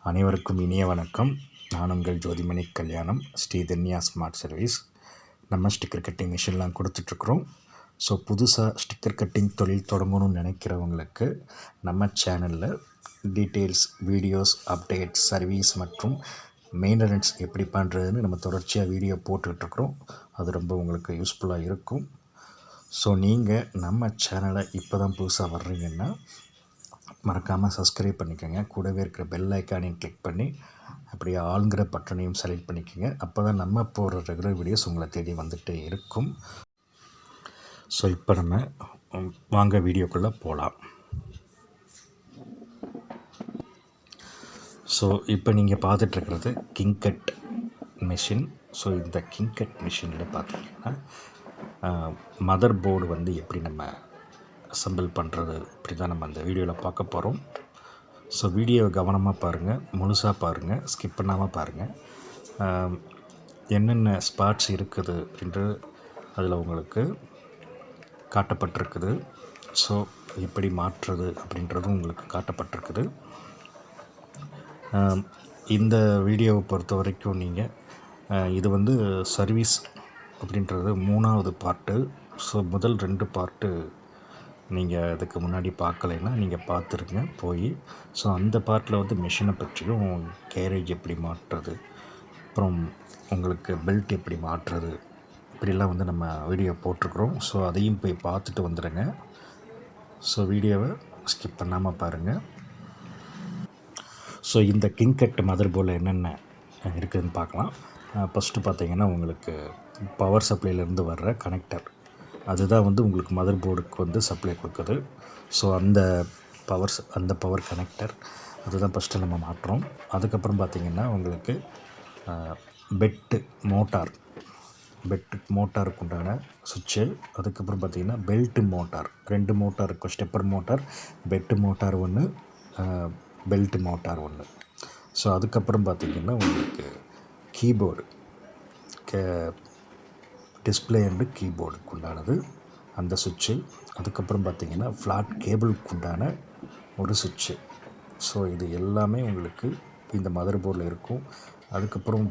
அனைவருக்கும் இனிய வணக்கம். நான் உங்கள் ஜோதிமணி கல்யாணம், ஸ்ரீதன்யா ஸ்மார்ட் சர்வீஸ். நம்ம ஸ்டிக்கர் கட்டிங் மிஷின்லாம் கொடுத்துட்ருக்குறோம். ஸோ புதுசாக ஸ்டிக்கர் கட்டிங் தொழில் தொடங்கணும்னு நினைக்கிறவங்களுக்கு நம்ம சேனலில் டீட்டெயில்ஸ், வீடியோஸ், அப்டேட்ஸ், சர்வீஸ் மற்றும் மெயின்டெனன்ஸ் எப்படி பண்ணுறதுன்னு நம்ம தொடர்ச்சியாக வீடியோ போட்டுட்ருக்குறோம். அது ரொம்ப உங்களுக்கு யூஸ்ஃபுல்லாக இருக்கும். ஸோ நீங்கள் நம்ம சேனலை இப்போ தான் புதுசாக வர்றீங்கன்னா மறக்காமல் சப்ஸ்கிரைப் பண்ணிக்கோங்க. கூடவே இருக்கிற பெல் ஐக்கானையும் கிளிக் பண்ணி அப்படியே ஆளுங்கிற பட்டனையும் செலக்ட் பண்ணிக்கோங்க. அப்போ தான் நம்ம போகிற ரெகுலர் வீடியோஸ் உங்களை தேடி வந்துகிட்டே இருக்கும். ஸோ இப்போ நம்ம வாங்க வீடியோக்குள்ளே போகலாம். ஸோ இப்போ நீங்கள் பார்த்துட்ருக்கிறது கிங்கட் மிஷின். ஸோ இந்த கிங்கட் மிஷினில் பார்த்திங்கன்னா மதர் போர்டு வந்து எப்படி நம்ம அசம்பிள் பண்ணுறது இப்படி தான் நம்ம அந்த வீடியோவில் பார்க்க போகிறோம். ஸோ வீடியோவை கவனமாக பாருங்கள், முழுசாக பாருங்கள், ஸ்கிப் பண்ணாமல் பாருங்கள். என்னென்ன ஸ்பாட்ஸ் இருக்குது அப்படின்றது அதில் உங்களுக்கு காட்டப்பட்டிருக்குது. ஸோ எப்படி மாற்றுறது அப்படின்றதும் உங்களுக்கு காட்டப்பட்டிருக்குது. இந்த வீடியோவை பொறுத்த வரைக்கும் நீங்கள் இது வந்து சர்வீஸ் அப்படின்றது 3வது பார்ட்டு. ஸோ முதல் 2 பார்ட்டு நீங்கள் அதுக்கு முன்னாடி பார்க்கலைன்னா நீங்கள் பார்த்துருங்க போய். ஸோ அந்த பார்ட்டில் வந்து மிஷினை பற்றியும், கேரேஜ் எப்படி மாற்றுறது, அப்புறம் உங்களுக்கு பெல்ட் எப்படி மாற்றுறது, இப்படிலாம் வந்து நம்ம வீடியோ போட்டிருக்குறோம். ஸோ அதையும் போய் பார்த்துட்டு வந்துடுங்க. ஸோ வீடியோவை ஸ்கிப் பண்ணாமல் பாருங்கள். ஸோ இந்த கிங்கட் மதர் போர்டில் என்னென்ன இருக்குதுன்னு பார்க்கலாம். ஃபஸ்ட்டு பார்த்திங்கன்னா உங்களுக்கு பவர் சப்ளைலேருந்து வர்ற கனெக்டர், அதுதான் வந்து உங்களுக்கு மதர் போர்டுக்கு வந்து சப்ளை கொடுக்குது. ஸோ அந்த பவர் கனெக்டர் அதுதான் ஃபஸ்ட்டு நம்ம மாட்டுறோம். அதுக்கப்புறம் பார்த்திங்கன்னா உங்களுக்கு பெட்டு மோட்டாருக்கு உண்டான சுவிட்சு. அதுக்கப்புறம் பார்த்திங்கன்னா பெல்ட்டு மோட்டார், 2 மோட்டார் இருக்கும். ஸ்டெப்பர் மோட்டார், பெட்டு மோட்டார் ஒன்று, பெல்ட்டு மோட்டார் ஒன்று. ஸோ அதுக்கப்புறம் பார்த்திங்கன்னா உங்களுக்கு கீபோர்டு, டிஸ்பிளே அண்டு கீபோர்டுக்கு உண்டானது அந்த சுவிட்சு. அதுக்கப்புறம் பார்த்திங்கன்னா ஃப்ளாட் கேபிளுக்கு உண்டான ஒரு சுவிட்சு. ஸோ இது எல்லாமே உங்களுக்கு இந்த மதர் போர்டில் இருக்கும். அதுக்கப்புறம்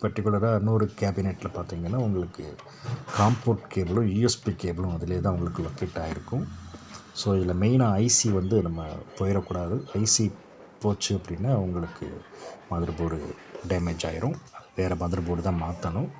பர்டிகுலராக இன்னொரு கேபினெட்டில் பார்த்திங்கன்னா உங்களுக்கு காம்போர்ட் கேபிளும் யூஎஸ்பி கேபிளும் அதிலே தான் உங்களுக்கு லொக்கேட் ஆகிருக்கும். ஸோ இதில் மெயினாக ஐசி வந்து நம்ம போயிடக்கூடாது. ஐசி போச்சு அப்படின்னா உங்களுக்கு மதர் போர்டு டேமேஜ் ஆகிரும். வேறு மதர் போர்டு தான் மாற்றணும்.